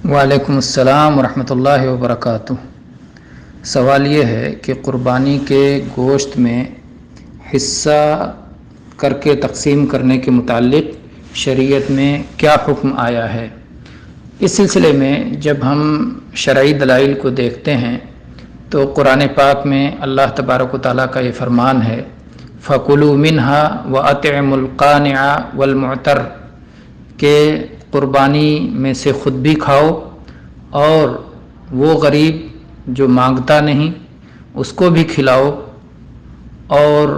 وعلیکم السلام ورحمۃ اللہ وبرکاتہ۔ سوال یہ ہے کہ قربانی کے گوشت میں حصہ کر کے تقسیم کرنے کے متعلق شریعت میں کیا حکم آیا ہے؟ اس سلسلے میں جب ہم شرعی دلائل کو دیکھتے ہیں تو قرآن پاک میں اللہ تبارک و تعالیٰ کا یہ فرمان ہے فَكُلُوا مِنْهَا وَأَطْعِمُوا الْقَانِعَ وَالْمُعْتَرَّ کہ قربانی میں سے خود بھی کھاؤ اور وہ غریب جو مانگتا نہیں اس کو بھی کھلاؤ اور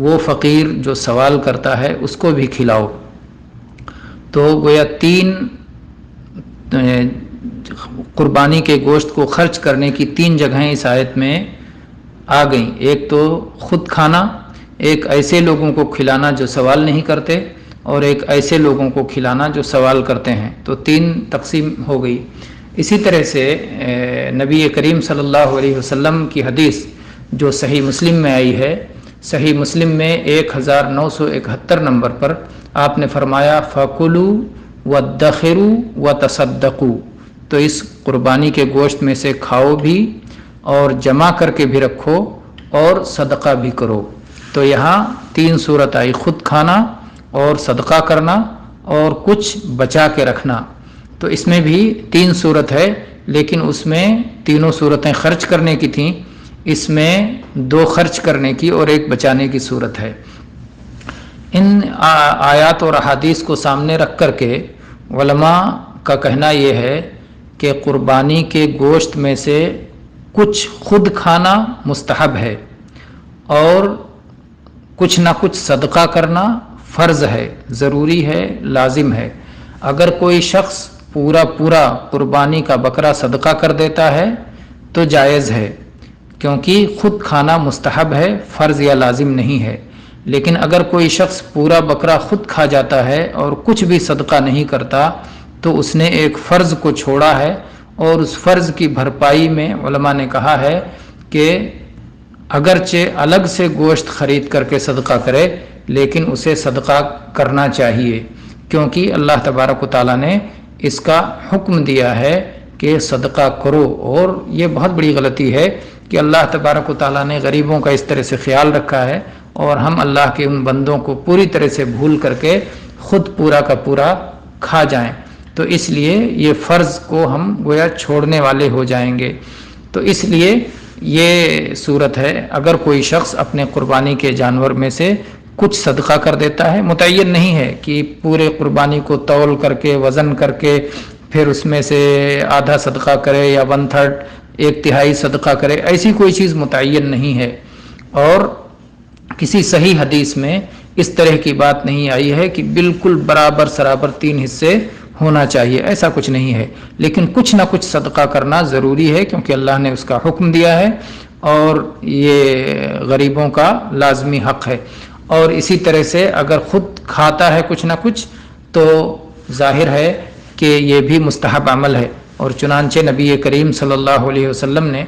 وہ فقیر جو سوال کرتا ہے اس کو بھی کھلاؤ۔ تو گویا تین قربانی کے گوشت کو خرچ کرنے کی تین جگہیں اس آیت میں آ گئیں، ایک تو خود کھانا، ایک ایسے لوگوں کو کھلانا جو سوال نہیں کرتے، اور ایک ایسے لوگوں کو کھلانا جو سوال کرتے ہیں، تو تین تقسیم ہو گئی۔ اسی طرح سے نبی کریم صلی اللہ علیہ وسلم کی حدیث جو صحیح مسلم میں آئی ہے، صحیح مسلم میں 1971 نمبر پر آپ نے فرمایا فَكُلُوا وَادَّخِرُوا وَتَصَدَّقُوا، تو اس قربانی کے گوشت میں سے کھاؤ بھی اور جمع کر کے بھی رکھو اور صدقہ بھی کرو۔ تو یہاں تین صورت آئی، خود کھانا اور صدقہ کرنا اور کچھ بچا کے رکھنا۔ تو اس میں بھی تین صورت ہے، لیکن اس میں تینوں صورتیں خرچ کرنے کی تھیں، اس میں دو خرچ کرنے کی اور ایک بچانے کی صورت ہے۔ ان آیات اور احادیث کو سامنے رکھ کر کے علماء کا کہنا یہ ہے کہ قربانی کے گوشت میں سے کچھ خود کھانا مستحب ہے اور کچھ نہ کچھ صدقہ کرنا فرض ہے، ضروری ہے، لازم ہے۔ اگر کوئی شخص پورا قربانی کا بکرا صدقہ کر دیتا ہے تو جائز ہے، کیونکہ خود کھانا مستحب ہے، فرض یا لازم نہیں ہے۔ لیکن اگر کوئی شخص پورا بکرا خود کھا جاتا ہے اور کچھ بھی صدقہ نہیں کرتا تو اس نے ایک فرض کو چھوڑا ہے، اور اس فرض کی بھرپائی میں علماء نے کہا ہے کہ اگرچہ الگ سے گوشت خرید کر کے صدقہ کرے لیکن اسے صدقہ کرنا چاہیے، کیونکہ اللہ تبارک و تعالیٰ نے اس کا حکم دیا ہے کہ صدقہ کرو۔ اور یہ بہت بڑی غلطی ہے کہ اللہ تبارک و تعالیٰ نے غریبوں کا اس طرح سے خیال رکھا ہے اور ہم اللہ کے ان بندوں کو پوری طرح سے بھول کر کے خود پورا کا پورا کھا جائیں، تو اس لیے یہ فرض کو ہم گویا چھوڑنے والے ہو جائیں گے۔ تو اس لیے یہ صورت ہے، اگر کوئی شخص اپنے قربانی کے جانور میں سے کچھ صدقہ کر دیتا ہے، متعین نہیں ہے کہ پورے قربانی کو تول کر کے وزن کر کے پھر اس میں سے آدھا صدقہ کرے یا 1/3 1/3 صدقہ کرے، ایسی کوئی چیز متعین نہیں ہے، اور کسی صحیح حدیث میں اس طرح کی بات نہیں آئی ہے کہ بالکل برابر سرابر 3 حصے ہونا چاہیے، ایسا کچھ نہیں ہے۔ لیکن کچھ نہ کچھ صدقہ کرنا ضروری ہے، کیونکہ اللہ نے اس کا حکم دیا ہے اور یہ غریبوں کا لازمی حق ہے۔ اور اسی طرح سے اگر خود کھاتا ہے کچھ نہ کچھ تو ظاہر ہے کہ یہ بھی مستحب عمل ہے، اور چنانچہ نبی کریم صلی اللہ علیہ وسلم نے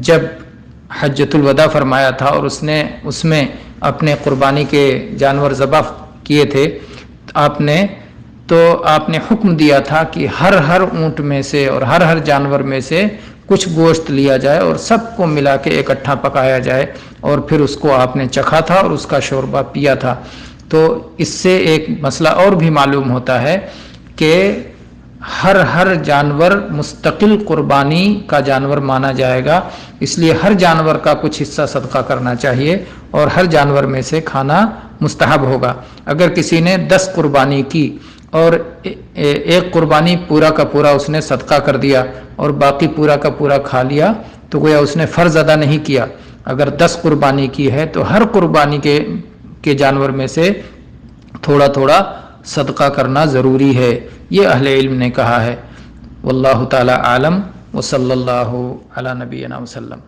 جب حجۃ الوداع فرمایا تھا اور اس میں اپنے قربانی کے جانور ذبح کیے تھے، آپ نے حکم دیا تھا کہ ہر اونٹ میں سے اور ہر جانور میں سے کچھ گوشت لیا جائے اور سب کو ملا کے اکٹھا پکایا جائے، اور پھر اس کو آپ نے چکھا تھا اور اس کا شوربہ پیا تھا۔ تو اس سے ایک مسئلہ اور بھی معلوم ہوتا ہے کہ ہر جانور مستقل قربانی کا جانور مانا جائے گا، اس لیے ہر جانور کا کچھ حصہ صدقہ کرنا چاہیے اور ہر جانور میں سے کھانا مستحب ہوگا۔ اگر کسی نے 10 قربانی کی اور ایک قربانی پورا کا پورا اس نے صدقہ کر دیا اور باقی پورا کا پورا کھا لیا تو گویا اس نے فرض ادا نہیں کیا۔ اگر 10 قربانی کی ہے تو ہر قربانی کے جانور میں سے تھوڑا تھوڑا صدقہ کرنا ضروری ہے، یہ اہل علم نے کہا ہے۔ واللہ تعالی عالم، وصلی اللہ علی نبینا وسلم۔